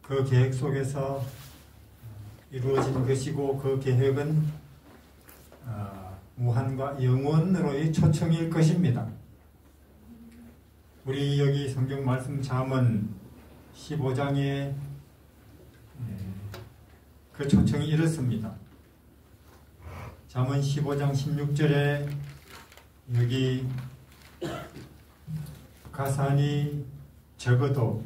그 계획 속에서 이루어진 것이고 그 계획은 무한과 영원으로의 초청일 것입니다. 우리 여기 성경 말씀 잠언 15장에 그 초청이 이렇습니다. 잠언 15장 16절에 여기 가산이 적어도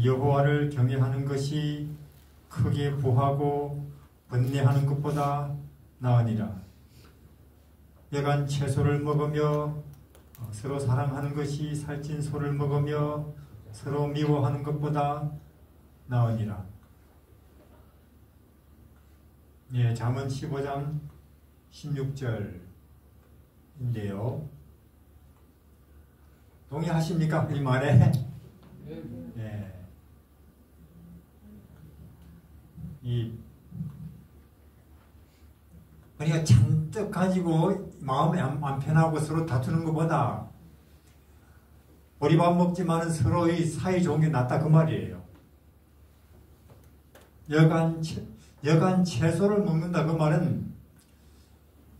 여호와를 경외하는 것이 크게 부하고 번뇌하는 것보다 나으니라. 여간 채소를 먹으며 서로 사랑하는 것이 살찐 소를 먹으며 서로 미워하는 것보다 나으니라. 예, 잠언 15장 16절인데요. 동의하십니까? 이 말에? 예. 우리가 잔뜩 가지고 마음이 안 편하고 서로 다투는 것보다 보리밥 먹지만 서로의 사이 좋은 게 낫다 그 말이에요. 여간 채소를 먹는다 그 말은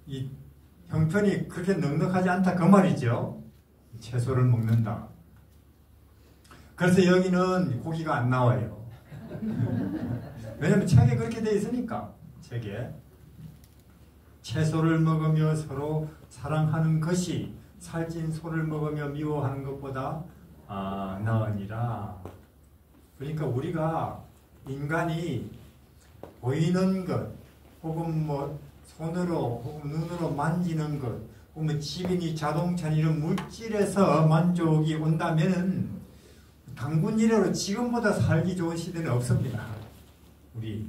이 형편이 그렇게 넉넉하지 않다 그 말이죠. 채소를 먹는다. 그래서 여기는 고기가 안 나와요. 왜냐면 책에 그렇게 되어 있으니까. 책에 채소를 먹으며 서로 사랑하는 것이 살찐 소를 먹으며 미워하는 것보다 나으니라. 그러니까 우리가 인간이 보이는 것 혹은 뭐 손으로 혹은 눈으로 만지는 것 혹은 집이니 자동차니 이런 물질에서 만족이 온다면은 당군 이래로 지금보다 살기 좋은 시대는 없습니다. 우리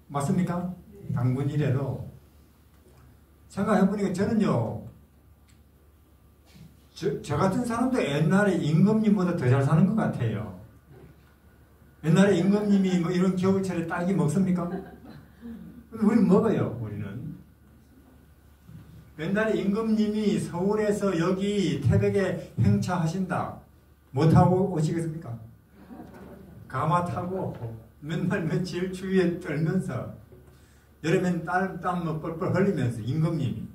맞습니까? 당군 이래로 생각해보니까 저는요 저 같은 사람도 옛날에 임금님보다 더 잘 사는 것 같아요. 옛날에 임금님이 뭐 이런 겨울철에 딸기 먹습니까? 우리는 먹어요. 우리는 옛날에 임금님이 서울에서 여기 태백에 행차하신다. 뭐 타고 오시겠습니까? 가마 타고 맨날 며칠 추위에 떨면서 여름엔 땀 뻘뻘 흘리면서 임금님이.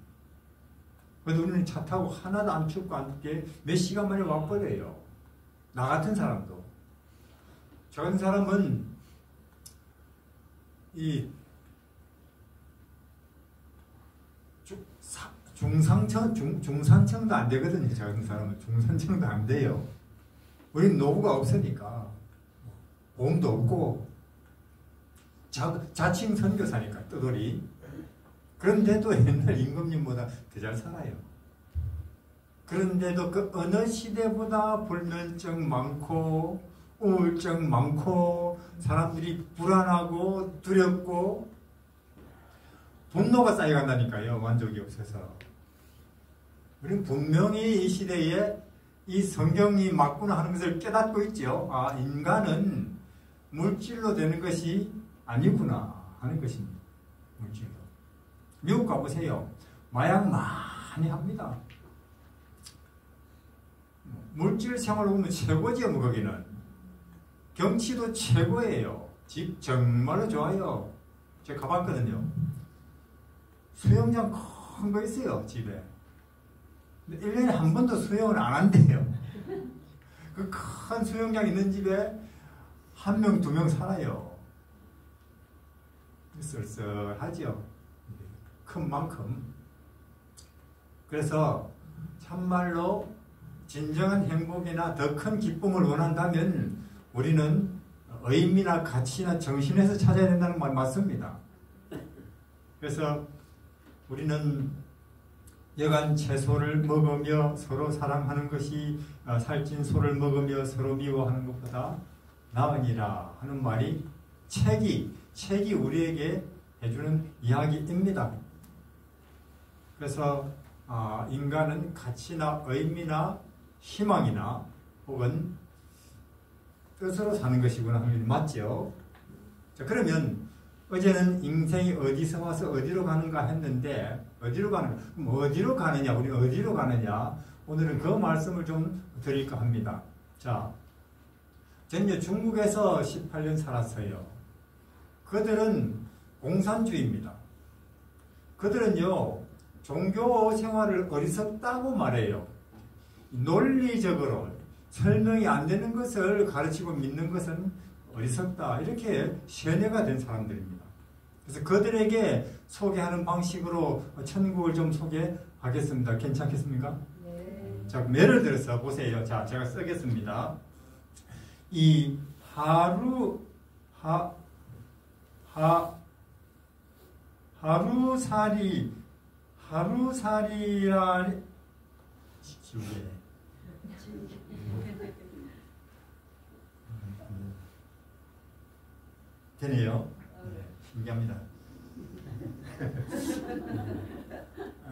그래도 우리는 차 타고 하나도 안 춥고 안 춥게 몇 시간 만에 와버려요. 나 같은 사람도. 저 같은 사람은 이 중산층도 안 되거든요. 저 같은 사람은 중산층도 안 돼요. 우리는 노후가 없으니까 보험도 없고 자칭 선교사니까 떠돌이. 그런데도 옛날 임금님보다 더 잘 살아요. 그런데도 그 어느 시대보다 불면증 많고 우울증 많고 사람들이 불안하고 두렵고 분노가 쌓여간다니까요. 만족이 없어서. 우리는 분명히 이 시대에 이 성경이 맞구나 하는 것을 깨닫고 있죠. 인간은 물질로 되는 것이 아니구나 하는 것입니다. 물질로. 미국 가보세요. 마약 많이 합니다. 물질 생활을 보면 최고지요. 뭐 거기는. 경치도 최고예요. 집 정말로 좋아요. 제가 가봤거든요. 수영장 큰 거 있어요. 집에. 근데 1년에 한 번도 수영을 안 한대요. 그 큰 수영장 있는 집에 1명, 2명 살아요. 쓸쓸하죠. 큰 만큼. 그래서 참말로 진정한 행복이나 더 큰 기쁨을 원한다면 우리는 의미나 가치나 정신에서 찾아야 된다는 말 맞습니다. 그래서 우리는 여간 채소를 먹으며 서로 사랑하는 것이 살찐 소를 먹으며 서로 미워하는 것보다 나으니라 하는 말이 책이 우리에게 해주는 이야기입니다. 그래서 인간은 가치나 의미나 희망이나 혹은 뜻으로 사는 것이구나 하는 게 맞죠. 자, 그러면 어제는 인생이 어디서 와서 어디로 가는가 했는데 어디로 가느냐? 우리 어디로 가느냐? 오늘은 그 말씀을 좀 드릴까 합니다. 자, 저는 중국에서 18년 살았어요. 그들은 공산주의입니다. 그들은요, 종교 생활을 어리석다고 말해요. 논리적으로 설명이 안 되는 것을 가르치고 믿는 것은 어리석다. 이렇게 세뇌가 된 사람들입니다. 그래서 그들에게 소개하는 방식으로 천국을 좀 소개하겠습니다. 괜찮겠습니까? 네. 자, 예를 들어서 보세요. 자, 제가 쓰겠습니다. 이 하루살이란 지우개. 되네요. 네, 신기합니다.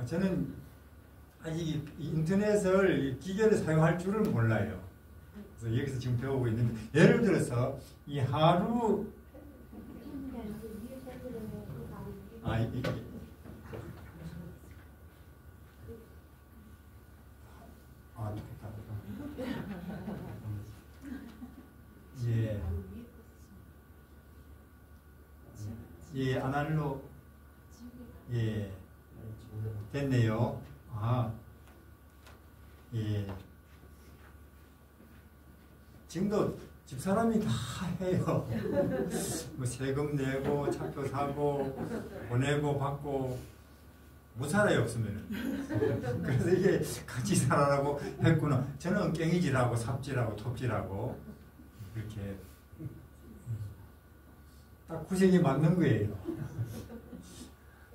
저는 이 인터넷을 기계를 사용할 줄을 몰라요. 그래서 여기서 지금 배우고 있는데, 예를 들어서 이 하루 예, 아날로, 예, 됐네요. 예. 지금도 집사람이 다 해요. 뭐 세금 내고, 차표 사고, 보내고, 받고, 못 살아요, 없으면은. 그래서 이게 같이 살아라고 했구나. 저는 깽이질하고, 삽질하고, 톱질하고, 이렇게. 딱 구색이 맞는 거예요.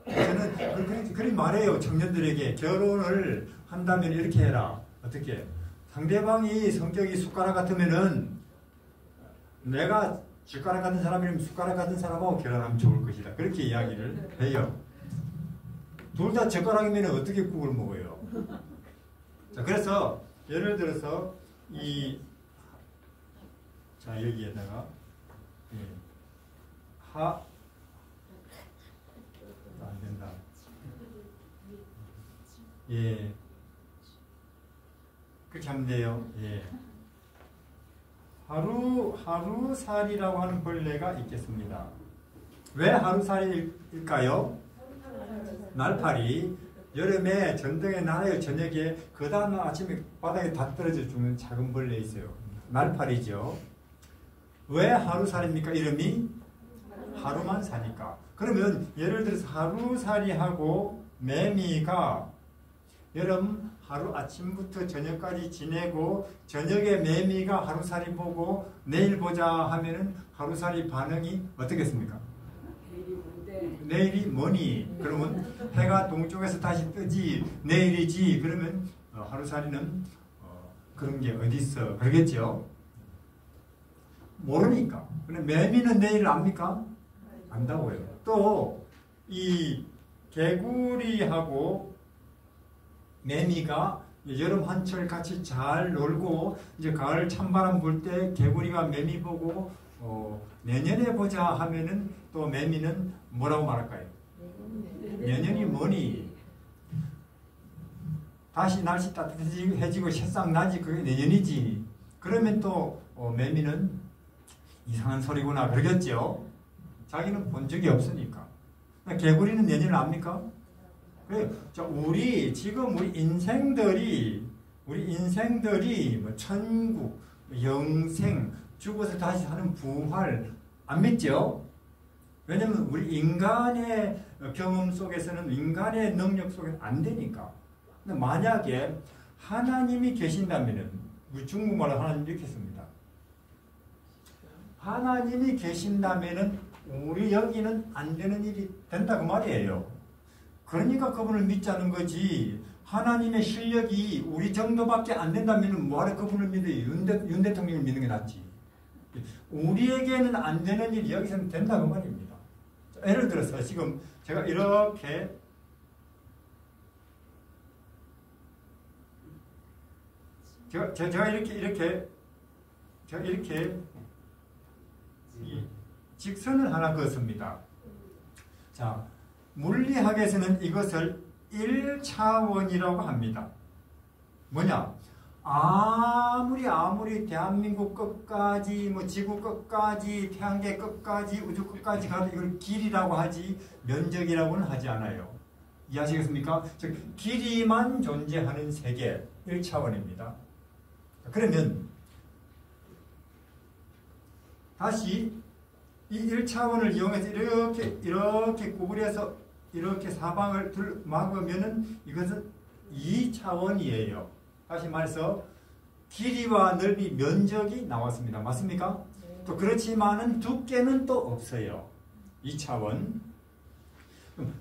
저는 그런 말해요. 청년들에게 결혼을 한다면 이렇게 해라. 어떻게? 상대방이 성격이 숟가락 같으면은 내가 숟가락 같은 사람이면 숟가락 같은 사람하고 결혼하면 좋을 것이다. 그렇게 이야기를 해요. 둘 다 젓가락이면 어떻게 국을 먹어요? 자, 그래서 예를 들어서 자, 여기에다가 안 된다. 예. 그렇게 하면 돼요. 예. 하루살이라고 하는 벌레가 있겠습니다. 왜 하루살이일까요? 날파리. 여름에 전등에 나요. 저녁에 그 다음 아침에 바닥에 다 떨어져 죽는 작은 벌레 있어요. 날파리죠. 왜 하루살입니까? 이름이? 하루만 사니까. 그러면 예를 들어서 하루살이하고 매미가 여름 하루 아침부터 저녁까지 지내고 저녁에 매미가 하루살이 보고 내일 보자 하면은 하루살이 반응이 어떻겠습니까? 내일이 뭐니? 그러면 해가 동쪽에서 다시 뜨지 내일이지. 그러면 하루살이는 그런 게 어디 있어? 그러겠죠? 모르니까. 근데 매미는 내일 압니까? 안다고요. 또 이 개구리하고 매미가 여름 한철 같이 잘 놀고 이제 가을 찬바람 불 때 개구리가 매미 보고 내년에 보자 하면은 또 매미는 뭐라고 말할까요? 내년이 뭐니? 다시 날씨 따뜻해지고 새싹 나지 그게 내년이지. 그러면 또 매미는 이상한 소리구나 그러겠죠. 자기는 본 적이 없으니까. 개구리는 내년을 압니까? 그래요. 자, 지금 우리 인생들이 뭐 천국, 영생, 죽어서 다시 사는 부활 안 믿죠? 왜냐면 우리 인간의 경험 속에서는 인간의 능력 속에는 안 되니까. 근데 만약에 하나님이 계신다면은 우리 중국말로 하나님 이렇게 씁니다. 하나님이 계신다면은 우리 여기는 안 되는 일이 된다 그 말이에요. 그러니까 그분을 믿자는 거지. 하나님의 실력이 우리 정도밖에 안 된다면 뭐하러 그분을 믿어요? 윤 대통령을 믿는 게 낫지. 우리에게는 안 되는 일이 여기서는 된다 그 말입니다. 예를 들어서 지금 제가 이렇게 제가 이렇게 이 직선을 하나 그었습니다. 자, 물리학에서는 이것을 1차원이라고 합니다. 뭐냐? 아무리 대한민국 끝까지 뭐 지구 끝까지 태양계 끝까지 우주 끝까지 가도 이걸 길이라고 하지 면적이라고는 하지 않아요. 이해하시겠습니까? 즉 길이만 존재하는 세계 1차원입니다. 그러면 다시 이 1차원을 이용해서 이렇게 구부려서 이렇게 사방을 막으면은 이것은 2차원이에요. 다시 말해서 길이와 넓이, 면적이 나왔습니다. 맞습니까? 네. 또 그렇지만은 두께는 또 없어요. 2차원.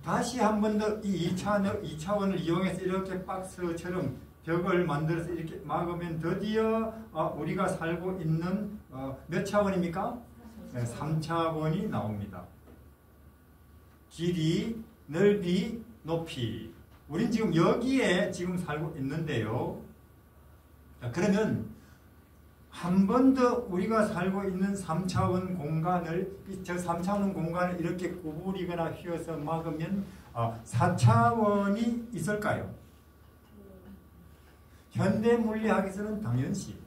다시 한 번 더 이 2차원을 이용해서 이렇게 박스처럼 벽을 만들어서 이렇게 막으면 드디어 우리가 살고 있는 몇 차원입니까? 네, 3차원이 나옵니다. 길이, 넓이, 높이. 우린 지금 여기에 지금 살고 있는데요. 자, 그러면 한 번 더 우리가 살고 있는 3차원 공간을, 저 3차원 공간을 이렇게 구부리거나 휘어서 막으면 4차원이 있을까요? 현대 물리학에서는 당연시.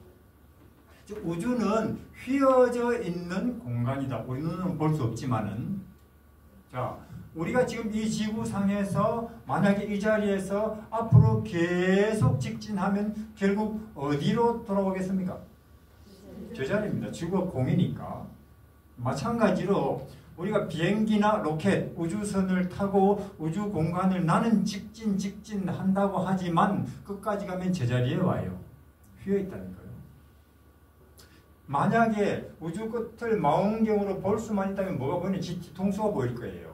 우주는 휘어져 있는 공간이다. 우리는 볼 수 없지만은. 자, 우리가 지금 이 지구상에서 만약에 이 자리에서 앞으로 계속 직진하면 결국 어디로 돌아오겠습니까? 저 자리입니다. 지구가 공이니까. 마찬가지로 우리가 비행기나 로켓, 우주선을 타고 우주 공간을 나는 직진한다고 하지만 끝까지 가면 저 자리에 와요. 휘어 있다는 거예요. 만약에 우주 끝을 망원경으로 볼 수만 있다면 뭐가 보이냐? 뒤통수가 보일 거예요.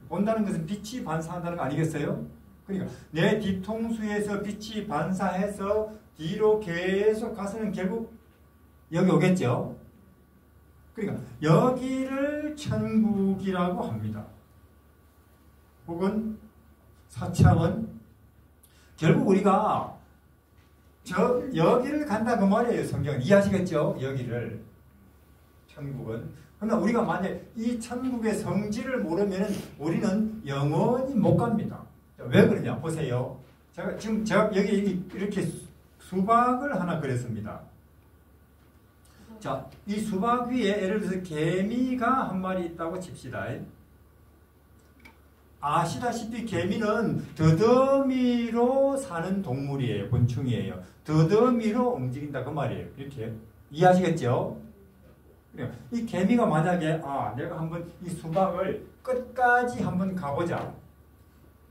본다는 것은 빛이 반사한다는 거 아니겠어요? 그러니까 내 뒤통수에서 빛이 반사해서 뒤로 계속 가서는 결국 여기 오겠죠? 그러니까 여기를 천국이라고 합니다. 혹은 4차원. 결국 우리가 여기를 간다 그 말이에요. 성경은. 이해하시겠죠? 여기를. 천국은. 그러나 우리가 만약 이 천국의 성질을 모르면 우리는 영원히 못 갑니다. 왜 그러냐? 보세요. 제가 여기 이렇게 수박을 하나 그렸습니다. 자, 이 수박 위에 예를 들어서 개미가 한 마리 있다고 칩시다. 아시다시피 개미는 더더미로 사는 동물이에요. 곤충이에요. 더더미로 움직인다 그 말이에요. 이렇게 이해하시겠죠? 이 개미가 만약에 내가 한번 이 수박을 끝까지 한번 가보자.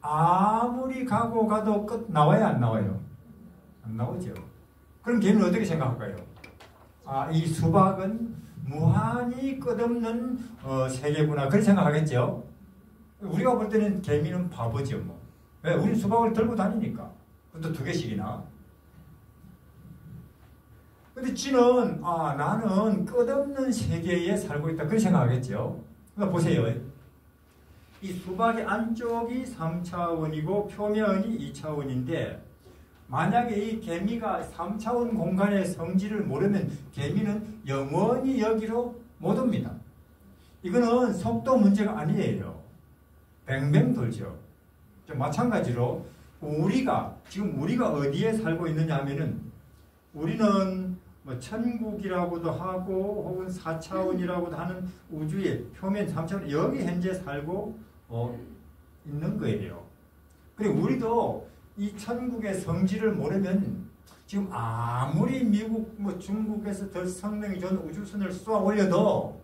아무리 가도 끝 나와요, 안 나와요? 안 나오죠. 그럼 개미는 어떻게 생각할까요? 이 수박은 무한히 끝없는 세계구나. 그렇게 생각하겠죠? 우리가 볼 때는 개미는 바보죠, 뭐. 왜? 우리 수박을 들고 다니니까. 그것도 2개씩이나. 근데 쥐는 나는 끝없는 세계에 살고 있다. 그렇게 생각하겠죠. 그러니까 보세요. 이 수박의 안쪽이 3차원이고 표면이 2차원인데 만약에 이 개미가 3차원 공간의 성질을 모르면 개미는 영원히 여기로 못 옵니다. 이거는 속도 문제가 아니에요. 뱅뱅 돌죠. 마찬가지로 지금 우리가 어디에 살고 있느냐 하면은 우리는 뭐 천국이라고도 하고 혹은 4차원이라고도 하는 우주의 표면 3차원 여기 현재 살고 있는 거예요. 그리고 우리도 이 천국의 성질을 모르면 지금 아무리 미국 중국에서 더 성능이 좋은 우주선을 쏘아 올려도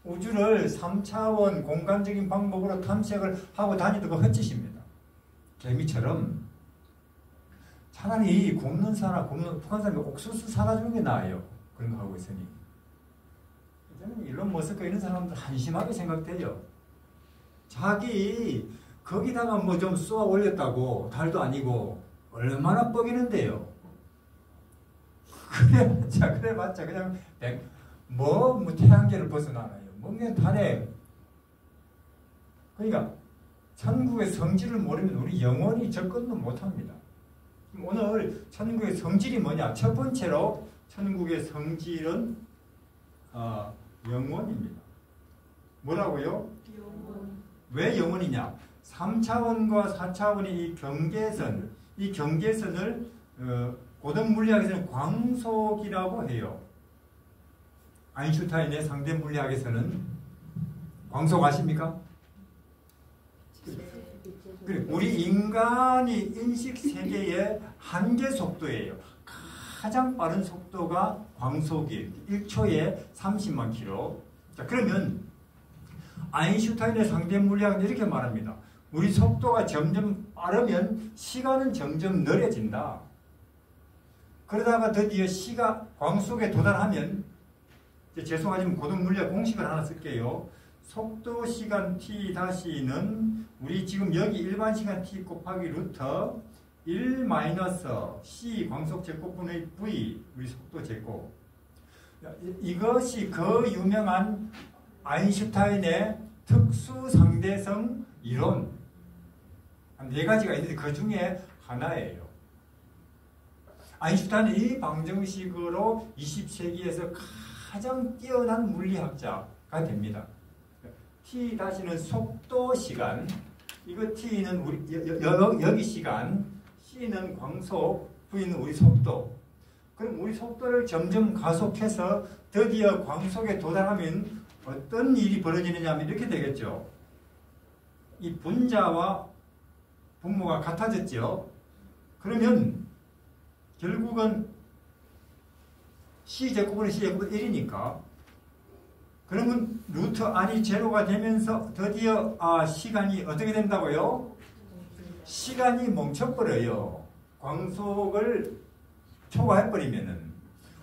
우주를 3차원 공간적인 방법으로 탐색을 하고 다니는 거 헛짓입니다. 개미처럼 차라리 북한 사람이 옥수수 사다 주는 게 나아요. 그런 거 하고 있으니. 저는 일론 머스크 이런 사람들 한심하게 생각돼요. 자기 거기다가 뭐 좀 쏘아 올렸다고 달도 아니고 얼마나 뻐기는데요. 그래봤자 그냥 뭐 태양계를 벗어나나요. 뭐 그냥 달에. 그러니까 천국의 성질을 모르면 우리 영원히 접근도 못합니다. 오늘 천국의 성질이 뭐냐? 첫 번째로 천국의 성질은 영원입니다. 뭐라고요? 영원. 왜 영원이냐? 3차원과 4차원의 이 경계선을 고등 물리학에서는 광속이라고 해요. 아인슈타인의 상대 물리학에서는 광속 아십니까? 그래, 우리 인간이 인식 세계의 한계 속도예요. 가장 빠른 속도가 광속이에요. 1초에 30만 킬로. 자, 그러면 아인슈타인의 상대 물리학은 이렇게 말합니다. 우리 속도가 점점 빠르면 시간은 점점 느려진다. 그러다가 드디어 광속에 도달하면, 죄송하지만 고등 물리학 공식을 하나 쓸게요. 속도 시간 t 다시는 우리 지금 여기 일반 시간 t 곱하기 루트 1 마이너스 c 광속 제곱분의 v 우리 속도 제곱. 이것이 그 유명한 아인슈타인의 특수 상대성 이론. 한 4가지가 있는데 그 중에 하나예요. 아인슈타인은 이 방정식으로 20세기에서 가장 뛰어난 물리학자가 됩니다. t 다시는 속도 시간, 이거 t는 우리 여기 시간, c는 광속, v는 우리 속도. 그럼 우리 속도를 점점 가속해서 드디어 광속에 도달하면 어떤 일이 벌어지느냐 하면 이렇게 되겠죠. 이 분자와 분모가 같아졌죠. 그러면 결국은 C제곱은 1이니까 그러면 루트 R이 제로가 되면서 드디어 시간이 어떻게 된다고요? 시간이 멈춰버려요. 광속을 초과해버리면은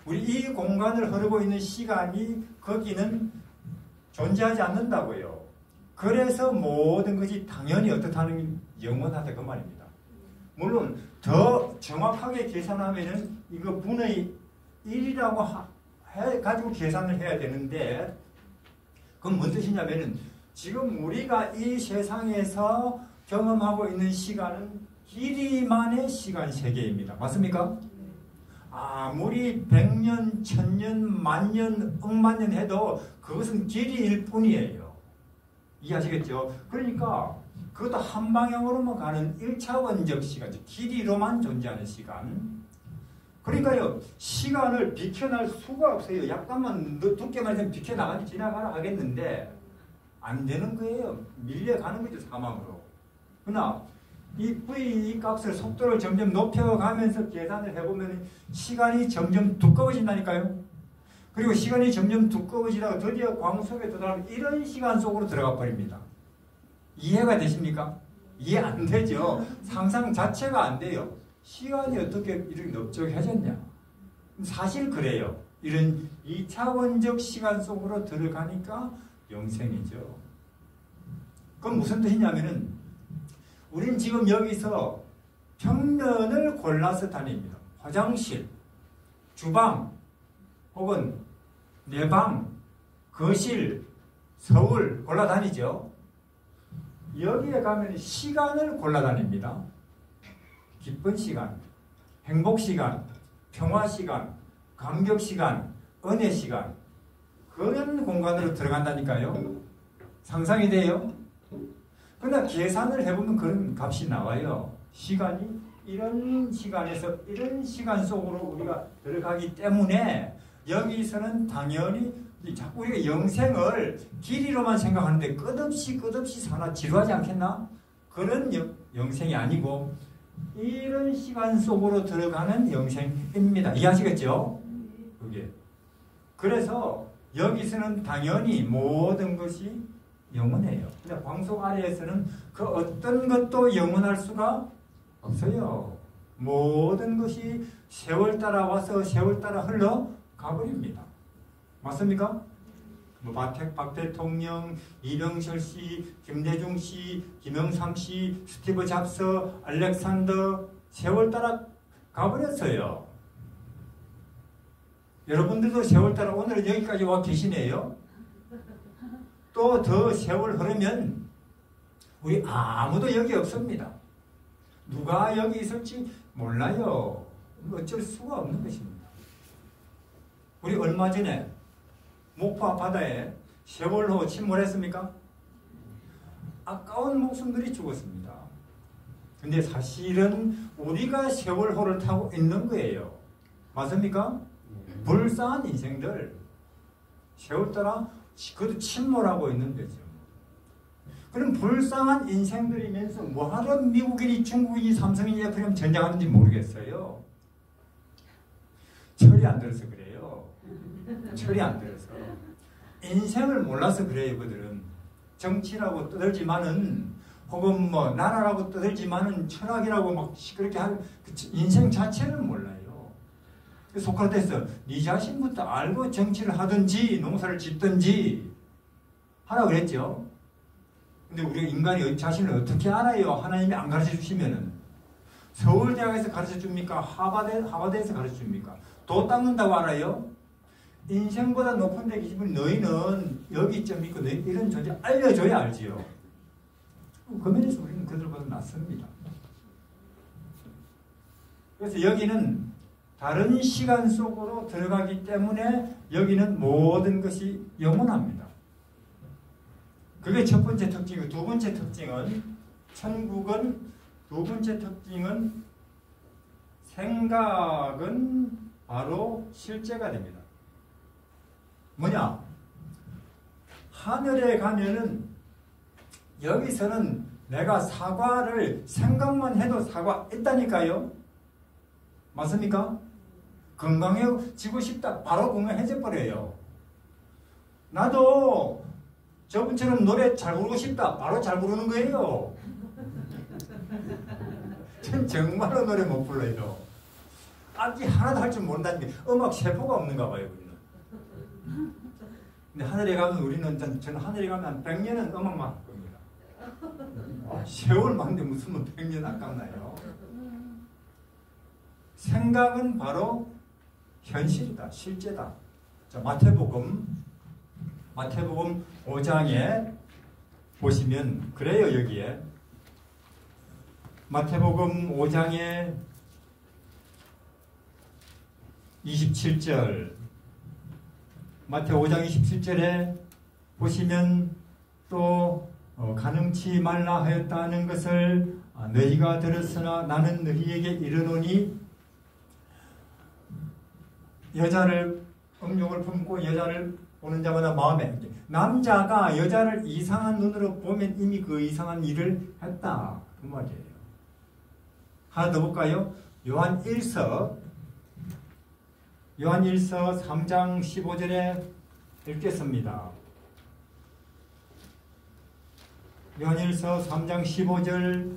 우리 이 공간을 흐르고 있는 시간이 거기는 존재하지 않는다고요. 그래서 모든 것이 당연히 어떻다는 영원하다 그 말입니다. 물론 더 정확하게 계산하면은 이거 분의 1이라고 해가지고 계산을 해야 되는데, 그건 무슨 뜻이냐면은 지금 우리가 이 세상에서 경험하고 있는 시간은 길이만의 시간 세계입니다. 맞습니까? 아무리 100년, 1000년, 만년, 억만년 해도 그것은 길이일 뿐이에요. 이해하시겠죠? 그러니까 그것도 한 방향으로만 가는 1차원적 시간, 길이로만 존재하는 시간. 그러니까요, 시간을 비켜날 수가 없어요. 약간만 두께만 있으면 비켜나가니 지나가라 하겠는데 안 되는 거예요. 밀려가는 거죠, 사망으로. 그러나 이 v 값을 속도를 점점 높여가면서 계산을 해보면 시간이 점점 두꺼워진다니까요. 그리고 시간이 점점 두꺼워지다가 드디어 광속에 도달하면 이런 시간 속으로 들어가 버립니다. 이해가 되십니까? 이해 안 되죠. 상상 자체가 안 돼요. 시간이 어떻게 이렇게 넓적해졌냐? 사실 그래요. 이런 2차원적 시간 속으로 들어가니까 영생이죠. 그건 무슨 뜻이냐면은 우린 지금 여기서 평면을 골라서 다닙니다. 화장실, 주방, 혹은 내 방, 거실, 서울 골라 다니죠. 여기에 가면 시간을 골라 다닙니다. 기쁜 시간, 행복 시간, 평화 시간, 감격 시간, 은혜 시간, 그런 공간으로 들어간다니까요. 상상이 돼요? 그러나 계산을 해보면 그런 값이 나와요. 시간이 이런 시간에서 이런 시간 속으로 우리가 들어가기 때문에 여기서는 당연히 자꾸 우리가 영생을 길이로만 생각하는데 끝없이 사나 지루하지 않겠나? 그런 영생이 아니고 이런 시간 속으로 들어가는 영생입니다. 이해하시겠죠? 그게. 그래서 여기서는 당연히 모든 것이 영원해요. 근데 광속 아래에서는 그 어떤 것도 영원할 수가 없어요. 모든 것이 세월 따라 와서 세월 따라 흘러 가버립니다. 맞습니까? 박 대통령, 이병철 씨, 김대중 씨, 김영삼 씨, 스티브 잡스, 알렉산더 세월 따라 가버렸어요. 여러분들도 세월 따라 오늘은 여기까지 와 계시네요. 또 더 세월 흐르면 우리 아무도 여기 없습니다. 누가 여기 있을지 몰라요. 어쩔 수가 없는 것입니다. 우리 얼마 전에 목포 앞바다에 세월호 침몰했습니까? 아까운 목숨들이 죽었습니다. 근데 사실은 우리가 세월호를 타고 있는 거예요. 맞습니까? 불쌍한 인생들. 세월 따라 그것도 침몰하고 있는 거죠. 그럼 불쌍한 인생들이면서 뭐하러 미국인이 중국인이 삼성인이 그럼 전쟁하는지 모르겠어요. 철이 안 들어서 그래요. 철이 안 들어서. 인생을 몰라서 그래요. 그들은. 정치라고 떠들지만은 혹은 뭐 나라라고 떠들지만은 철학이라고 막 그렇게 하는 인생 자체를 몰라요. 소크라테스 네 자신부터 알고 정치를 하든지 농사를 짓든지 하라 그랬죠. 근데 우리가 인간이 자신을 어떻게 알아요? 하나님이 안 가르쳐 주시면은. 서울대학에서 가르쳐 줍니까? 하버드에서 가르쳐 줍니까? 도 닦는다고 알아요? 인생보다 높은 데 계시면 너희는 여기쯤 있고 너희 이런 존재 알려줘야 알지요. 그 면에서 우리는 그들보다 낫습니다. 그래서 여기는 다른 시간 속으로 들어가기 때문에 여기는 모든 것이 영원합니다. 그게 첫 번째 특징이고, 두 번째 특징은 천국은 두 번째 특징은 생각은 바로 실제가 됩니다. 뭐냐? 하늘에 가면은 여기서는 내가 사과를 생각만 해도 사과 있다니까요. 맞습니까? 건강해지고 싶다. 바로 건강해져 버려요. 나도 저분처럼 노래 잘 부르고 싶다. 바로 잘 부르는 거예요. 전 정말로 노래 못 불러요. 악기 하나도 할 줄 모른다는 게 음악 세포가 없는가 봐요. 우리는. 근데 하늘에 가면 우리는 저는 하늘에 가면 100년은 음악만 할 겁니다. 세월 많은데 무슨 뭐 100년 아깝나요? 생각은 바로 현실이다. 실제다. 자, 마태복음 5장에 보시면 그래요. 여기에 마태복음 5장에 27절 마태 5장 27절에 보시면 또 가늠치 말라 하였다는 것을 너희가 들었으나 나는 너희에게 이르노니 여자를 음욕을 품고 여자를 보는 자마다 마음에 남자가 여자를 이상한 눈으로 보면 이미 그 이상한 일을 했다. 그 말이에요. 하나 더 볼까요? 요한 1서 3장 15절에 읽겠습니다. 요한 1서 3장 15절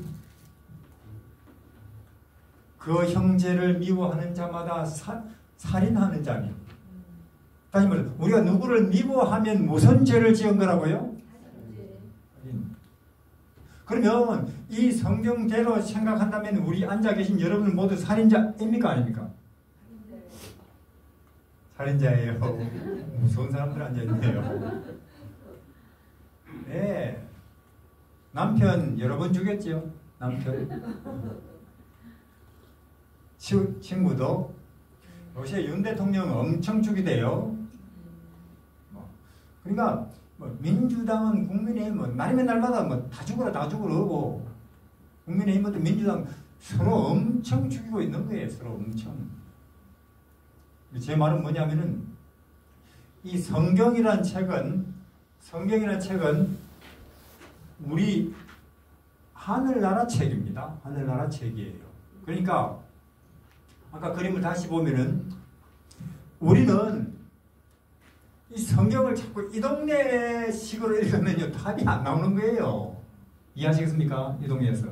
그 형제를 미워하는 자마다 살인하는 자니. 다시 말해 우리가 누구를 미워하면 무슨 죄를 지은 거라고요? 그러면 이 성경대로 생각한다면 우리 앉아 계신 여러분 모두 살인자입니까? 아닙니까? 살인자예요. 무서운 사람들 앉아있네요. 네. 남편 여러 번 죽였죠. 남편. 친구도. 요새 윤 대통령 엄청 죽이대요. 그러니까 민주당은 국민의힘은 날이면 날마다 다 죽으라 그러고 국민의힘도 민주당 서로 엄청 죽이고 있는 거예요. 서로 엄청. 제 말은 뭐냐면은 이 성경이란 책은 우리 하늘나라 책입니다. 하늘나라 책이에요. 그러니까 아까 그림을 다시 보면은 우리는 이 성경을 자꾸 이 동네 식으로 읽으면요 답이 안 나오는 거예요. 이해하시겠습니까? 이 동네에서.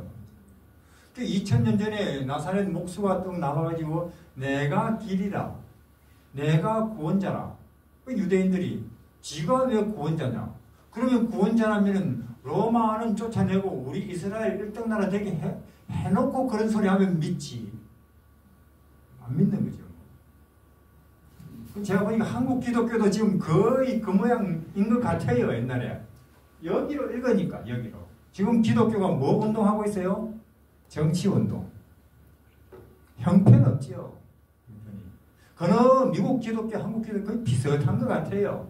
2000년 전에 나사렛 목수가 또 나와가지고 내가 길이라 내가 구원자라. 유대인들이 지가 왜 구원자냐? 그러면 구원자라면은 로마는 쫓아내고 우리 이스라엘 1등 나라 되게 해놓고 그런 소리 하면 믿지. 안 믿는 거죠. 제가 보니까 한국 기독교도 지금 거의 그 모양인 것 같아요. 옛날에. 여기로 읽으니까 여기로. 지금 기독교가 뭐 운동하고 있어요? 정치운동. 형편없죠. 그는 미국 기독교, 한국 기독교 거의 비슷한 것 같아요.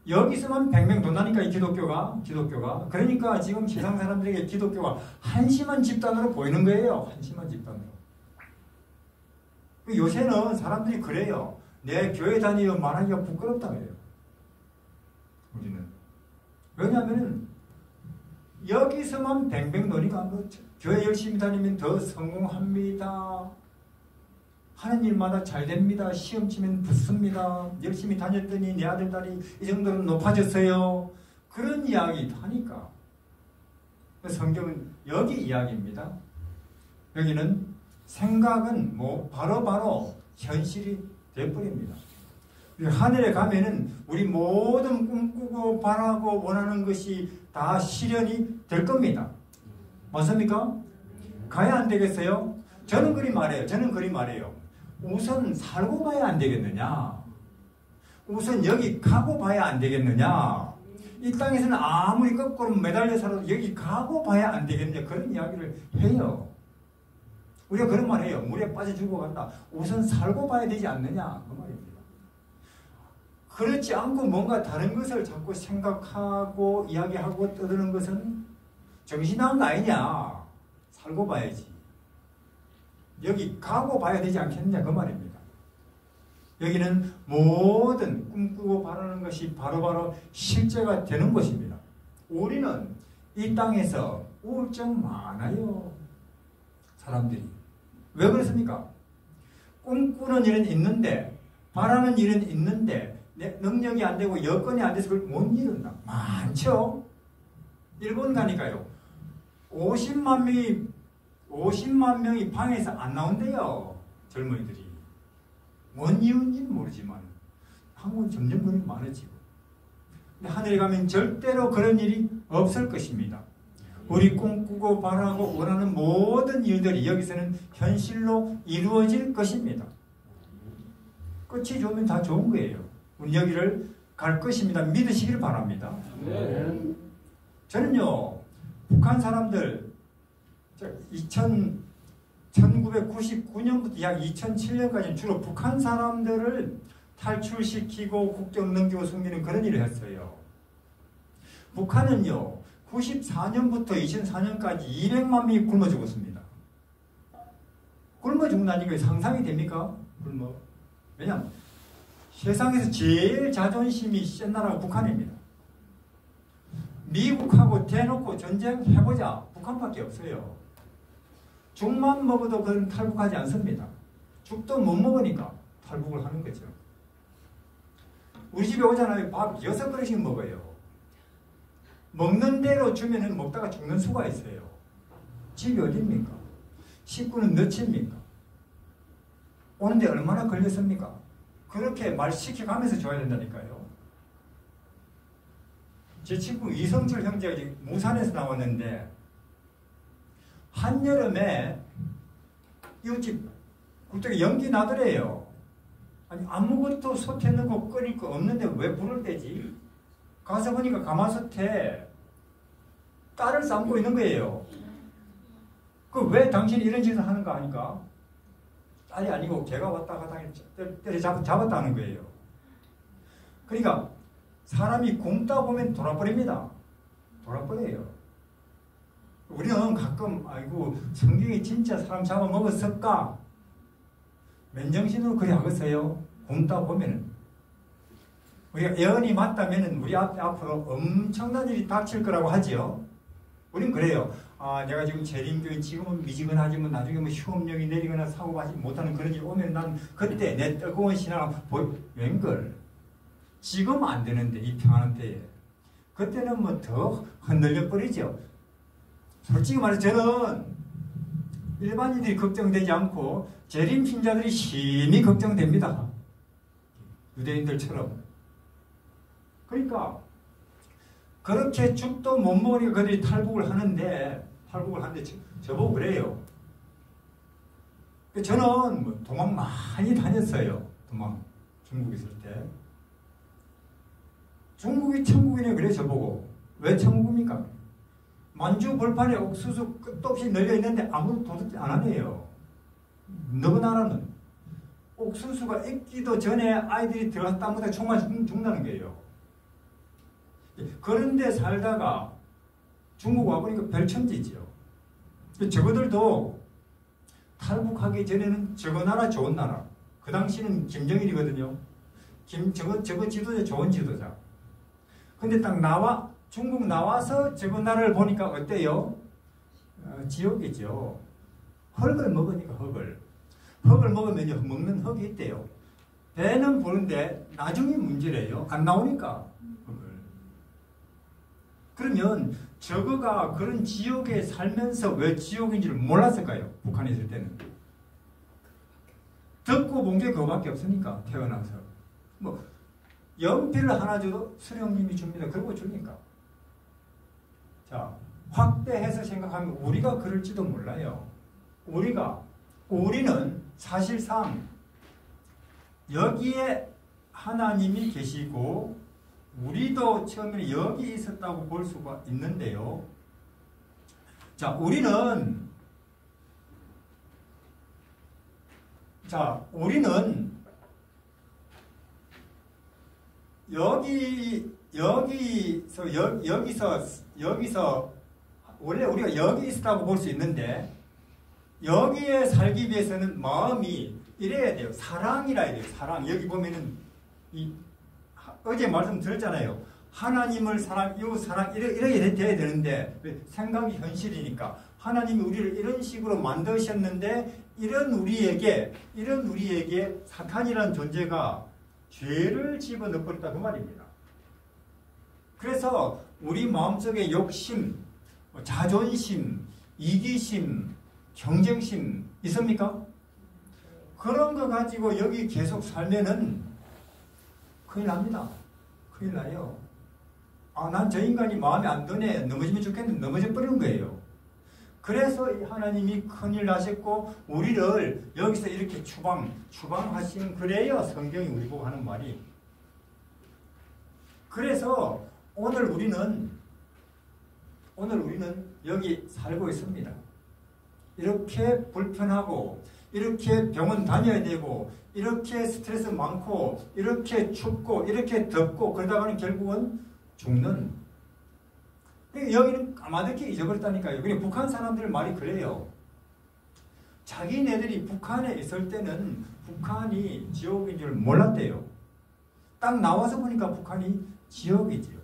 여기서만 뱅뱅돈다니까 이 기독교가. 그러니까 지금 세상 사람들에게 기독교가 한심한 집단으로 보이는 거예요. 한심한 집단으로. 요새는 사람들이 그래요. 내 교회 다니며 말하기가 부끄럽다 그래요. 우리는. 왜냐하면 여기서만 뱅뱅 노니까 뭐 교회 열심히 다니면 더 성공합니다. 하는 일마다 잘 됩니다. 시험 치면 붙습니다. 열심히 다녔더니 내 아들, 딸이 이 정도로 높아졌어요. 그런 이야기 하니까. 성경은 여기 이야기입니다. 여기는 생각은 뭐 바로바로 현실이 되어버립니다. 하늘에 가면은 우리 모든 꿈꾸고 바라고 원하는 것이 다 실현이 될 겁니다. 맞습니까? 가야 안 되겠어요? 저는 그리 말해요. 우선 살고 봐야 안 되겠느냐? 우선 여기 가고 봐야 안 되겠느냐? 이 땅에서는 아무리 거꾸로 매달려 살아도 여기 가고 봐야 안 되겠느냐? 그런 이야기를 해요. 우리가 그런 말 해요. 물에 빠져 죽어간다. 우선 살고 봐야 되지 않느냐? 그 말입니다. 그렇지 않고 뭔가 다른 것을 자꾸 생각하고 이야기하고 떠드는 것은 정신 나간 거 아니냐? 살고 봐야지. 여기 가고 봐야 되지 않겠느냐? 그 말입니다. 여기는 모든 꿈꾸고 바라는 것이 바로바로 실제가 되는 것입니다. 우리는 이 땅에서 우울증 많아요. 사람들이. 왜 그렇습니까? 꿈꾸는 일은 있는데, 바라는 일은 있는데, 내 능력이 안 되고 여건이 안 돼서 그걸 못 이룬다. 많죠? 일본 가니까요. 50만 명이 방에서 안 나온대요. 젊은이들이. 뭔 이유인지는 모르지만 한국은 점점 그런 게 많아지고. 근데 하늘에 가면 절대로 그런 일이 없을 것입니다. 우리 꿈꾸고 바라고 원하는 모든 일들이 여기서는 현실로 이루어질 것입니다. 끝이 좋으면 다 좋은 거예요. 우리 여기를 갈 것입니다. 믿으시기를 바랍니다. 네. 저는요, 북한 사람들 1999년부터 약 2007년까지 주로 북한 사람들을 탈출시키고 국경 넘기고 숨기는 그런 일을 했어요. 북한은요, 94년부터 2004년까지 200만 명이 굶어 죽었습니다. 굶어 죽는다는 게 상상이 됩니까? 왜냐하면 세상에서 제일 자존심이 센 나라가 북한입니다. 미국하고 대놓고 전쟁해보자. 북한밖에 없어요. 죽만 먹어도 그건 탈북하지 않습니다. 죽도 못 먹으니까 탈북을 하는 거죠. 우리 집에 오잖아요. 밥 6그릇씩 먹어요. 먹는 대로 주면은 먹다가 죽는 수가 있어요. 집이 어딥니까? 식구는 몇입니까? 오는데 얼마나 걸렸습니까? 그렇게 말 시켜가면서 줘야 된다니까요. 제 친구 이성철 형제가 무산에서 나왔는데 한여름에 이웃집 굴뚝에 연기 나더래요. 아니 아무것도 솥에 넣고 끓일 거 없는데 왜 불을 떼지? 가서 보니까 가마솥에 딸을 삶고 있는 거예요. 그 왜 당신이 이런 짓을 하는가 하니까 딸이 아니고 걔가 왔다 갔다 때려 잡았다는 거예요. 그러니까 사람이 굶다 보면 돌아버립니다. 돌아버려요. 우리는 가끔 아이고 성경이 진짜 사람 잡아먹었을까? 맨정신으로 그래 하겠어요. 굶다 보면은. 우리가 예언이 맞다면 우리 앞으로 엄청난 일이 닥칠 거라고 하지요. 우린 그래요. 아, 내가 지금 재림교회 지금은 미지근하지만 나중에 뭐 시험령이 내리거나 사고하지 못하는 그런 일이 오면 난 그때 내 뜨거운 신앙을 웬걸. 지금 안 되는데 이 평안한 때에. 그때는 뭐 더 흔들려 버리죠. 솔직히 말해서 저는 일반인들이 걱정되지 않고 재림 신자들이 심히 걱정됩니다. 유대인들처럼. 그러니까 그렇게 죽도 못 먹으니까 그들이 탈북을 하는데 저보고 그래요. 저는 뭐 도망 많이 다녔어요. 도망 중국 있을 때. 중국이 천국이네 그래 저보고. 왜 천국입니까? 만주 벌판에 옥수수 끝도 없이 널려있는데 아무도 도둑질 안 하네요. 너희 나라는 옥수수가 익기도 전에 아이들이 들어가서 땀보다 총만 죽는다는 거예요. 그런데 살다가 중국 와보니까 별천지지요. 저거들도 탈북하기 전에는 저거 나라 좋은 나라. 그 당시는 김정일이거든요. 저거 지도자 좋은 지도자. 근데 딱 중국 나와서 저거 나라를 보니까 어때요? 지옥이죠. 흙을 먹으니까 흙을 먹으면 먹는 흙이 있대요. 배는 부른데 나중에 문제래요. 안 나오니까 흙을. 그러면 저거가 그런 지옥에 살면서 왜 지옥인지를 몰랐을까요? 북한에 있을 때는. 듣고 본 게 그거밖에 없으니까 태어나서. 뭐 연필을 하나 줘도 수령님이 줍니다. 그러고 주니까. 자, 확대해서 생각하면 우리가 그럴지도 몰라요. 우리는 사실상 여기에 하나님이 계시고 우리도 처음에 여기 있었다고 볼 수가 있는데요. 자, 우리는 여기서 원래 우리가 여기 있었다고 볼 수 있는데 여기에 살기 위해서는 마음이 이래야 돼요. 사랑이라 해야 돼요. 사랑. 여기 보면은 어제 말씀 드렸잖아요. 하나님을 사랑, 이웃 사랑 이렇게 돼야 되는데 생각이 현실이니까 하나님이 우리를 이런 식으로 만드셨는데 이런 우리에게 사탄이라는 존재가 죄를 집어넣어버렸다 그 말입니다. 그래서 우리 마음속에 욕심, 자존심, 이기심, 경쟁심 있습니까? 그런 거 가지고 여기 계속 살면은 큰일 납니다. 큰일 나요. 난 저 인간이 마음에 안 드네. 넘어지면 좋겠는데 넘어져 버리는 거예요. 그래서 하나님이 큰일 나셨고 우리를 여기서 이렇게 추방하신 그래요. 성경이 우리 보고 하는 말이. 그래서 오늘 우리는 여기 살고 있습니다. 이렇게 불편하고 이렇게 병원 다녀야 되고 이렇게 스트레스 많고 이렇게 춥고 이렇게 덥고 그러다가는 결국은 죽는. 여기는 까마득히 잊어버렸다니까요. 그냥 북한 사람들 말이 그래요. 자기네들이 북한에 있을 때는 북한이 지옥인 줄 몰랐대요. 딱 나와서 보니까 북한이 지옥이지요.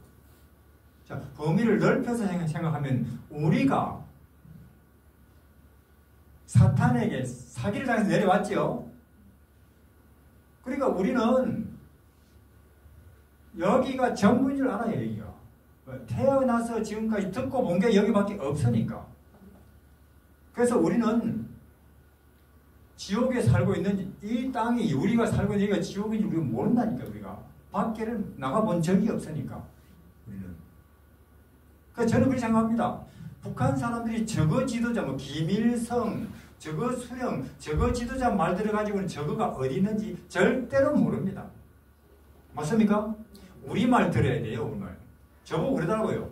자, 범위를 넓혀서 생각하면 우리가 사탄에게 사기를 당해서 내려왔죠. 그러니까 우리는 여기가 전부인 줄 알아요. 여기가. 태어나서 지금까지 듣고 본 게 여기밖에 없으니까. 그래서 우리는 지옥에 살고 있는 이 땅이 우리가 살고 있는 여기가 지옥인지 우리가 모른다니까. 우리가 밖에는 나가본 적이 없으니까 우리는. 그래서 저는 그렇게 생각합니다. 북한 사람들이 저거 지도자 김일성, 저거 수령, 저거 지도자 말 들어가지고는 저거가 어디 있는지 절대로 모릅니다. 맞습니까? 우리 말 들어야 돼요. 우리 말. 저보고 그러더라고요.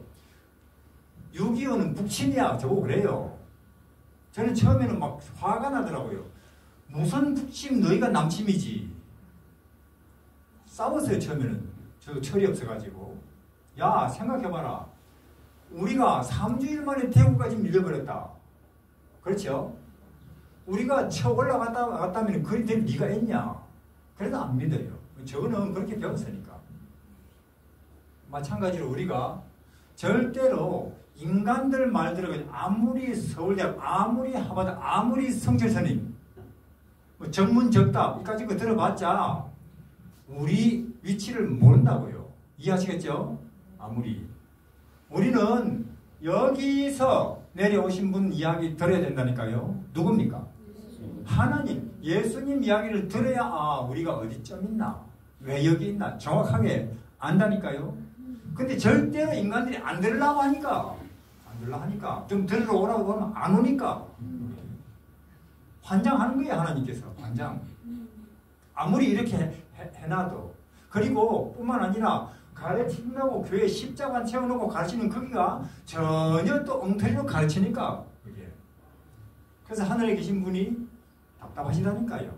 6.25는 북침이야. 저보고 그래요. 저는 처음에는 막 화가 나더라고요. 무슨 북침, 너희가 남침이지. 싸웠어요. 처음에는. 저도 철이 없어가지고. 야, 생각해봐라. 우리가 3주일 만에 대구까지 밀려버렸다. 그렇죠? 우리가 쳐 올라갔다면 그리 될 리가 있냐? 그래도 안 믿어요. 저거는 그렇게 배웠으니까. 마찬가지로 우리가 절대로 인간들 말 들어가지고 아무리 서울대학, 아무리 하버드, 아무리 성철스님, 정문적답 이까지 거 들어봤자 우리 위치를 모른다고요. 이해하시겠죠? 아무리. 우리는 여기서 내려오신 분 이야기 들어야 된다니까요. 누굽니까? 하나님, 예수님 이야기를 들어야 우리가 어디쯤 있나? 왜 여기 있나? 정확하게 안다니까요. 근데 절대로 인간들이 안 들으려고 하니까 좀 들으러 오라고 하면 안 오니까 환장하는 거예요. 하나님께서 환장. 아무리 이렇게 해놔도. 그리고 뿐만 아니라 가르친다고 교회에 십자가 채워놓고 가르치는 거기가 전혀 또 엉터리로 가르치니까 그게. 그래서 하늘에 계신 분이 답답하시다니까요.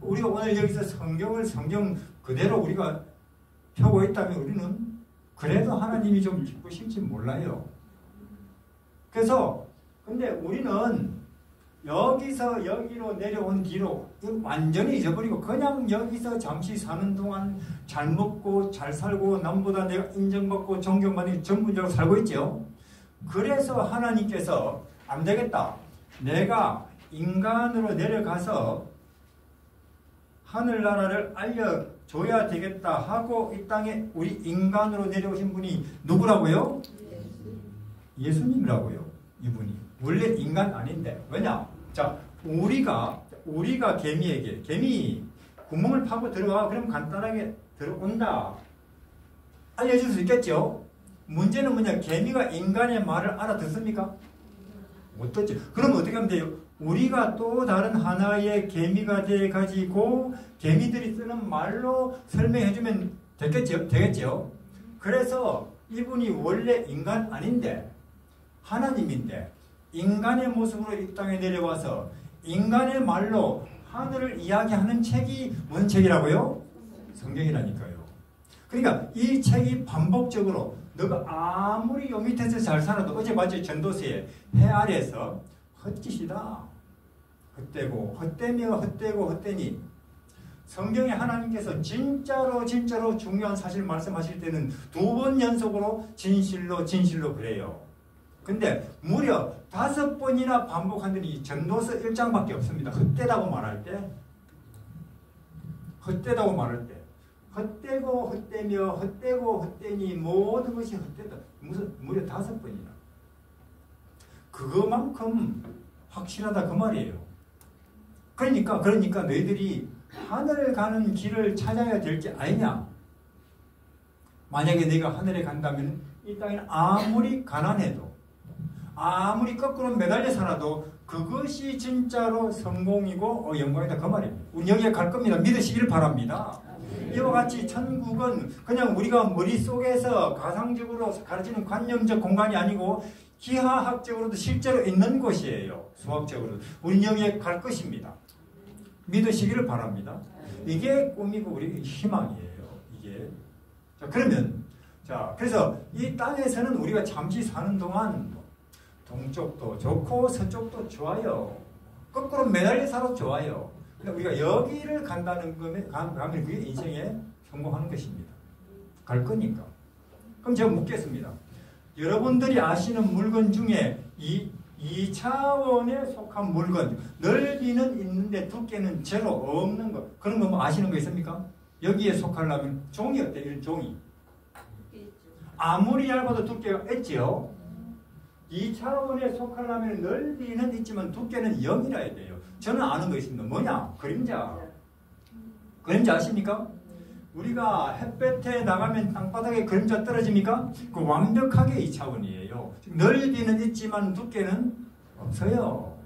우리가 오늘 여기서 성경 그대로 우리가 펴고 있다면 우리는 그래도 하나님이 좀 기쁘실지 몰라요. 그래서 근데 우리는 여기서 여기로 내려온 뒤로 완전히 잊어버리고 그냥 여기서 잠시 사는 동안 잘 먹고 잘 살고 남보다 내가 인정받고 존경받는 전문적으로 살고 있죠. 그래서 하나님께서 안 되겠다. 내가 인간으로 내려가서 하늘나라를 알려줘야 되겠다 하고 이 땅에 우리 인간으로 내려오신 분이 누구라고요? 예수님이라고요. 이분이. 원래 인간 아닌데. 왜냐? 자, 우리가 개미에게, 개미 구멍을 파고 들어와. 그럼 간단하게 들어온다. 알려줄 수 있겠죠? 문제는 뭐냐? 개미가 인간의 말을 알아듣습니까? 못 듣죠. 그럼 어떻게 하면 돼요? 우리가 또 다른 하나의 개미가 돼가지고 개미들이 쓰는 말로 설명해주면 되겠죠? 그래서 이분이 원래 인간 아닌데 하나님인데 인간의 모습으로 이 땅에 내려와서 인간의 말로 하늘을 이야기하는 책이 뭔 책이라고요? 성경이라니까요. 그러니까 이 책이 반복적으로 너가 아무리 요 밑에서 잘 살아도 어제 봤죠? 전도서에 해 아래에서 헛짓이다. 헛되고 헛되며 헛되고 헛되니 성경에 하나님께서 진짜로 중요한 사실 말씀하실 때는 2번 연속으로 진실로 그래요. 근데 무려 5번이나 반복하는 이 전도서 1장밖에 없습니다. 헛되다고 말할 때 헛되고 헛되며 헛되고 헛되니 모든 것이 헛되다. 무려 5번이나. 그거만큼 확실하다 그 말이에요. 그러니까 너희들이 하늘을 가는 길을 찾아야 될 게 아니냐. 만약에 내가 하늘에 간다면 이 땅에는 아무리 가난해도 아무리 거꾸로 매달려 살아도 그것이 진짜로 성공이고 영광이다 그 말입니다. 우리 여기에 갈 겁니다. 믿으시기를 바랍니다. 이와 같이 천국은 그냥 우리가 머릿속에서 가상적으로 가르치는 관념적 공간이 아니고 기하학적으로도 실제로 있는 곳이에요. 수학적으로도. 우리 여기에 갈 것입니다. 믿으시기를 바랍니다. 이게 꿈이고 우리 희망이에요. 이게. 자, 그러면 그래서 이 땅에서는 우리가 잠시 사는 동안 동쪽도 좋고 서쪽도 좋아요. 거꾸로 매달려 살아도 좋아요. 근데 우리가 여기를 간다는 거면 가면 그게 인생에 성공하는 것입니다. 갈 거니까. 그럼 제가 묻겠습니다. 여러분들이 아시는 물건 중에 이 2차원에 속한 물건, 넓이는 있는데 두께는 제로 없는 거, 그런 거 뭐 아시는 거 있습니까? 여기에 속하려면 종이 어때? 이런 종이. 아무리 얇아도 두께가 있지요. 2차원에 속하려면 넓이는 있지만 두께는 0이라 해야 돼요. 저는 아는 거 있습니다. 뭐냐? 그림자. 그림자 아십니까? 우리가 햇볕에 나가면 땅바닥에 그림자 떨어집니까? 그 완벽하게 2차원이에요. 넓이는 있지만 두께는 없어요.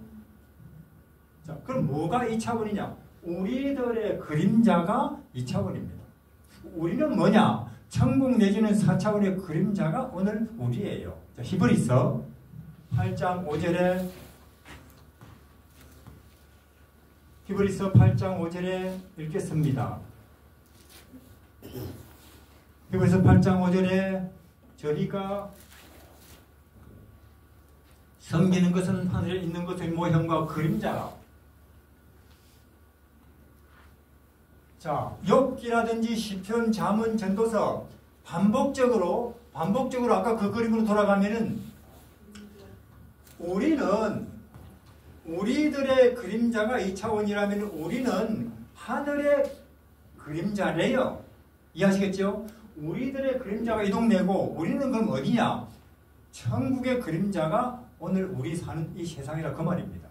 자, 그럼 뭐가 2차원이냐? 우리들의 그림자가 2차원입니다. 우리는 뭐냐? 천국 내지는 4차원의 그림자가 오늘 우리예요. 자, 히브리서 8장 5절에 히브리서 8장 5절에 읽겠습니다. 히브리서 8장 5절에 저희가 섬기는 것은 하늘에 있는 것의 모형과 그림자라. 자, 욥기라든지 시편, 잠언, 전도서 반복적으로 아까 그 그림으로 돌아가면은 우리들의 그림자가 2차원이라면 우리는 하늘의 그림자래요. 이해하시겠죠? 우리들의 그림자가 이동되고 우리는 그럼 어디냐? 천국의 그림자가 오늘 우리 사는 이 세상이라 그 말입니다.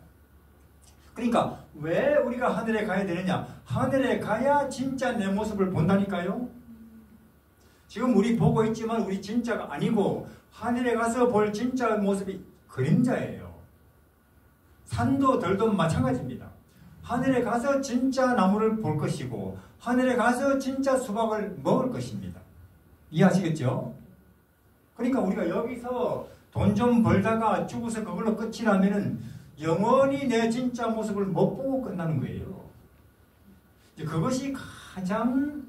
그러니까 왜 우리가 하늘에 가야 되느냐? 하늘에 가야 진짜 내 모습을 본다니까요. 지금 우리 보고 있지만 우리 진짜가 아니고 하늘에 가서 볼 진짜 모습이 그림자예요. 산도 들도 마찬가지입니다. 하늘에 가서 진짜 나무를 볼 것이고 하늘에 가서 진짜 수박을 먹을 것입니다. 이해하시겠죠? 그러니까 우리가 여기서 돈 좀 벌다가 죽어서 그걸로 끝이라면은 영원히 내 진짜 모습을 못 보고 끝나는 거예요. 그것이 가장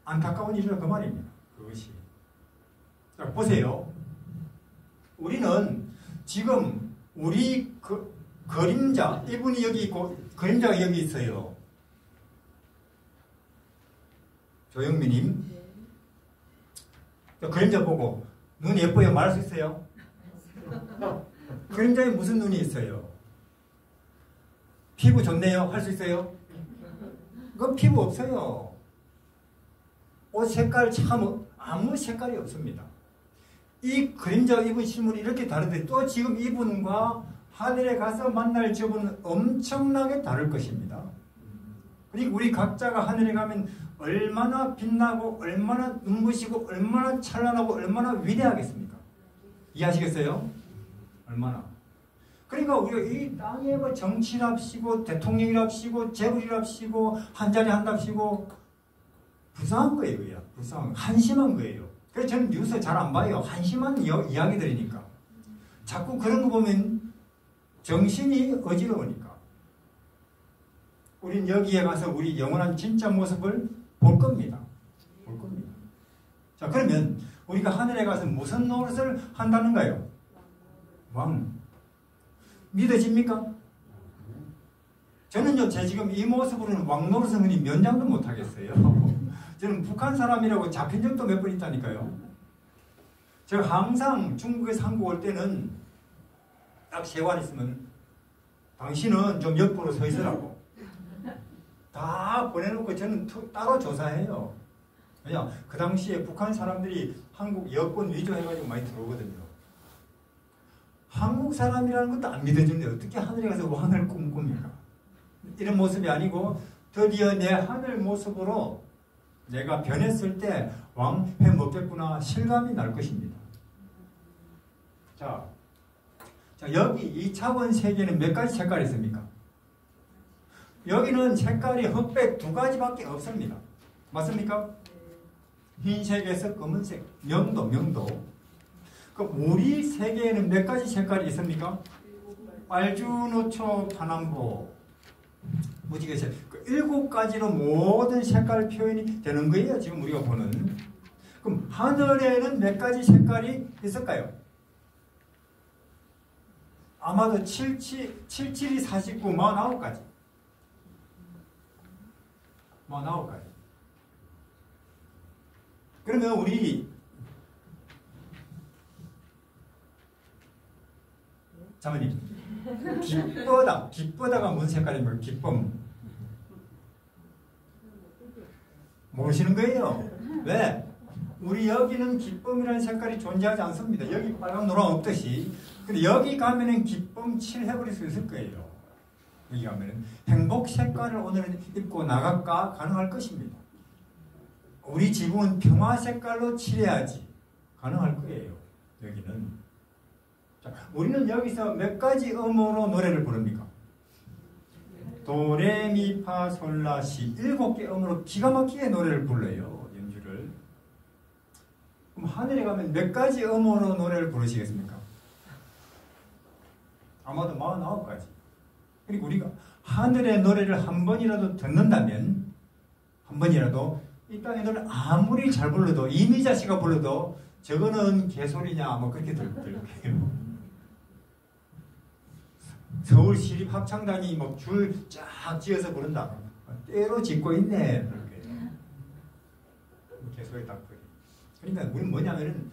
안타까운 일이라 그 말입니다. 그것이. 자, 보세요. 우리는 지금 우리 그림자, 이분이 여기 있고 그림자가 여기 있어요. 조영민님. 그림자 보고 눈 예뻐요 말할 수 있어요? 그림자에 무슨 눈이 있어요? 피부 좋네요 할 수 있어요? 그건 피부 없어요. 옷 색깔 참 아무 색깔이 없습니다. 이 그림자가 입은 실물이 이렇게 다른데 또 지금 이분과 하늘에 가서 만날 저분은 엄청나게 다를 것입니다. 그리고 우리 각자가 하늘에 가면 얼마나 빛나고 얼마나 눈부시고 얼마나 찬란하고 얼마나 위대하겠습니까? 이해하시겠어요? 얼마나. 그러니까 우리가 이 땅에 뭐 정치랍시고 대통령이랍시고 재벌이랍시고 한자리 한답시고 불쌍한 거예요. 그냥. 불쌍한 한심한 거예요. 그래서 저는 뉴스 잘 안 봐요. 한심한 이야기들이니까. 자꾸 그런 거 보면 정신이 어지러우니까. 우린 여기에 가서 우리 영원한 진짜 모습을 볼 겁니다. 볼 겁니다. 자, 그러면 우리가 하늘에 가서 무슨 노릇을 한다는가요? 왕. 믿어집니까? 저는요, 제 지금 이 모습으로는 왕 노릇은 흔히 면장도 못 하겠어요. 저는 북한 사람이라고 잡힌 적도 몇 번 있다니까요. 제가 항상 중국에서 한국 올 때는 딱 세관 있으면 당신은 좀 옆으로 서 있으라고. 다 보내놓고 저는 따로 조사해요. 왜냐, 그 당시에 북한 사람들이 한국 여권 위조해가지고 많이 들어오거든요. 한국 사람이라는 것도 안 믿어지는데 어떻게 하늘에 가서 왕을 꿈꿉니까? 이런 모습이 아니고 드디어 내 하늘 모습으로 내가 변했을 때 왕 회 먹겠구나 실감이 날 것입니다. 자, 여기 이 차원 세계는 몇 가지 색깔이 있습니까? 여기는 색깔이 흑백 두 가지밖에 없습니다. 맞습니까? 흰색에서 검은색, 명도. 그럼 우리 세계에는 몇 가지 색깔이 있습니까? 빨주노초 파남보 무지개색. 그 7가지로 모든 색깔 표현이 되는 거예요. 지금 우리가 보는. 그럼 하늘에는 몇 가지 색깔이 있을까요? 아마도 77이 49, 49가지. 49가지. 그러면 우리 자매님, 기쁘다가 무슨 색깔입니까? 기쁨. 모르시는 거예요. 왜? 우리 여기는 기쁨이라는 색깔이 존재하지 않습니다. 여기 빨간 노랑 없듯이. 근데 여기 가면은 기쁨 칠해버릴 수 있을 거예요. 여기 가면은 행복 색깔을 오늘은 입고 나갈까 가능할 것입니다. 우리 지붕은 평화 색깔로 칠해야지 가능할 거예요. 여기는. 자, 우리는 여기서 몇 가지 음으로 노래를 부릅니까? 도레미파솔라시 7개 음으로 기가 막히게 노래를 불러요. 연주를. 그럼 하늘에 가면 몇 가지 음으로 노래를 부르시겠습니까? 아마도 49가지. 그리고 우리가 하늘의 노래를 한 번이라도 듣는다면 한 번이라도 이 땅의 노래 아무리 잘 불러도 이미자 씨가 불러도 저거는 개소리냐 뭐 그렇게 들을 거예요. 서울 시립합창단이 뭐 줄 쫙 지어서 부른다. 때로 짓고 있네. 그렇게. 개소리 딱. 그러니까 우리는 뭐냐면은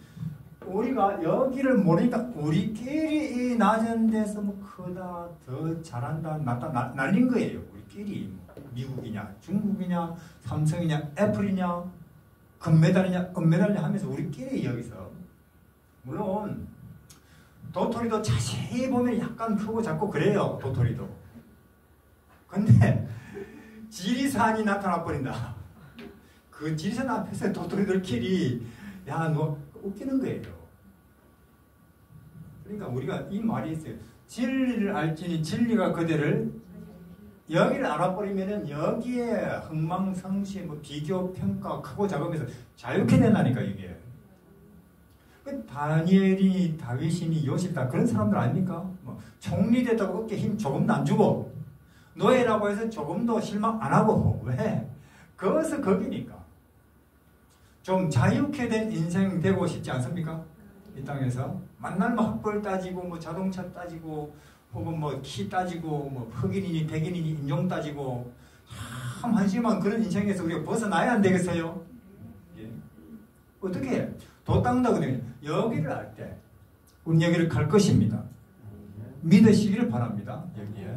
우리가 여기를 모르니까 우리끼리 이 낮은 데서 뭐 크다, 더 잘한다, 낫다 날린 거예요. 우리끼리 미국이냐, 중국이냐, 삼성이냐, 애플이냐, 금메달이냐, 은메달이냐 하면서 우리끼리 여기서 물론 도토리도 자세히 보면 약간 크고 작고 그래요. 도토리도. 근데 지리산이 나타나 버린다. 그 지리산 앞에서 도토리들끼리 야, 너 웃기는 거예요. 그러니까 우리가 이 말이 있어요. 진리를 알지니 진리가 그대를 여기를 알아버리면은 여기에 흥망성쇠, 뭐 비교, 평가, 크고 작으면서 자유케 된다니까 이게. 그 다니엘이, 다윗이니, 요셉 다 그런 사람들 아닙니까? 뭐 총리됐다고 어깨 힘 조금도 안 주고 노예라고 해서 조금도 실망 안 하고 왜? 거기서 거기니까. 좀 자유케 된 인생 되고 싶지 않습니까? 이 땅에서 만날 뭐 학벌 따지고 뭐 자동차 따지고 혹은 뭐 키 따지고 뭐 흑인이니 백인이니 인종 따지고 참 한심한 그런 인생에서 우리가 벗어나야 안 되겠어요? 예. 어떻게 도 닦는다고 여기를 알 때 우리 여기를 갈 것입니다. 믿으시기를 바랍니다. 여기에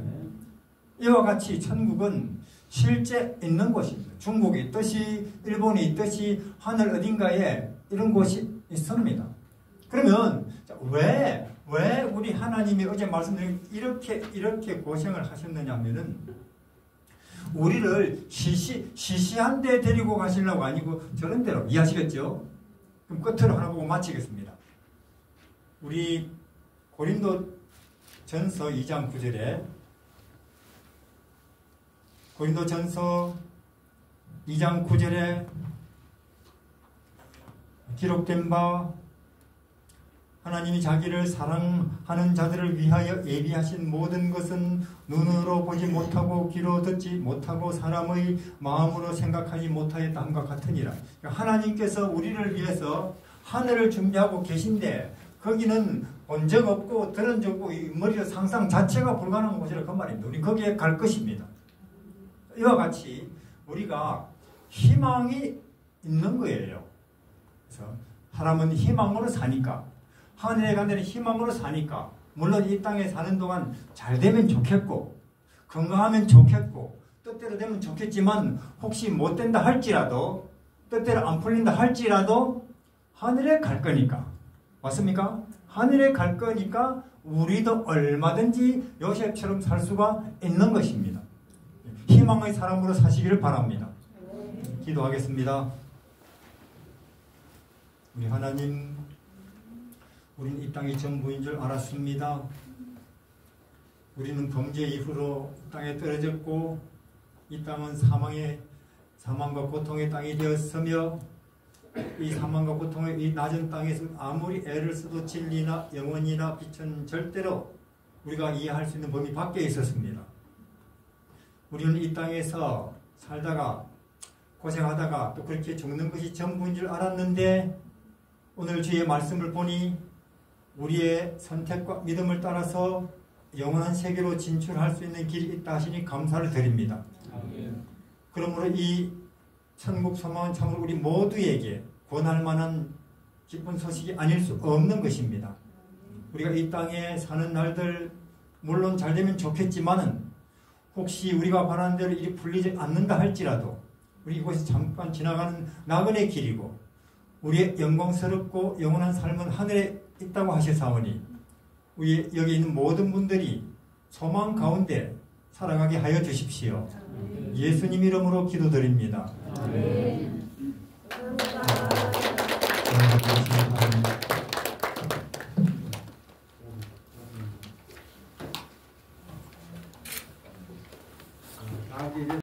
이와 같이 천국은 실제 있는 곳입니다. 중국이 있듯이 일본이 있듯이 하늘 어딘가에 이런 곳이 있습니다. 그러면 왜 우리 하나님이 어제 말씀드린 이렇게 고생을 하셨느냐 하면은 우리를 시시한 데 데리고 가시려고 아니고 저런 데로 이해하시겠죠? 그럼 끝으로 하나 보고 마치겠습니다. 우리 고린도 전서 2장 9절에 고린도 전서 2장 9절에 기록된 바 하나님이 자기를 사랑하는 자들을 위하여 예비하신 모든 것은 눈으로 보지 못하고 귀로 듣지 못하고 사람의 마음으로 생각하지 못하였다 함과 같으니라. 하나님께서 우리를 위해서 하늘을 준비하고 계신데 거기는 본 적 없고 들은 적 없고 머리로 상상 자체가 불가능한 곳이라 그 말입니다. 우리 거기에 갈 것입니다. 이와 같이 우리가 희망이 있는 거예요. 그래서 사람은 희망으로 사니까 하늘에 간 데는 희망으로 사니까 물론 이 땅에 사는 동안 잘 되면 좋겠고 건강하면 좋겠고 뜻대로 되면 좋겠지만 혹시 못 된다 할지라도 뜻대로 안 풀린다 할지라도 하늘에 갈 거니까 맞습니까? 하늘에 갈 거니까 우리도 얼마든지 요셉처럼 살 수가 있는 것입니다. 희망의 사람으로 사시기를 바랍니다. 기도하겠습니다. 우리 하나님, 우리는 이 땅이 전부인 줄 알았습니다. 우리는 범죄 이후로 땅에 떨어졌고 이 땅은 사망과 고통의 땅이 되었으며 이 사망과 고통의 이 낮은 땅에서 아무리 애를 써도 진리나 영원이나 빛은 절대로 우리가 이해할 수 있는 범위 밖에 있었습니다. 우리는 이 땅에서 살다가 고생하다가 또 그렇게 죽는 것이 전부인 줄 알았는데 오늘 주의 말씀을 보니 우리의 선택과 믿음을 따라서 영원한 세계로 진출할 수 있는 길이 있다 하시니 감사를 드립니다. 그러므로 이 천국 소망은 참으로 우리 모두에게 권할 만한 기쁜 소식이 아닐 수 없는 것입니다. 우리가 이 땅에 사는 날들 물론 잘 되면 좋겠지만은 혹시 우리가 바라는 대로 일이 풀리지 않는다 할지라도 우리 이곳이 잠깐 지나가는 나그네 길이고 우리의 영광스럽고 영원한 삶은 하늘에 있다고 하셨사오니 우리 여기 있는 모든 분들이 소망 가운데 살아가게 하여 주십시오. 예수님 이름으로 기도드립니다.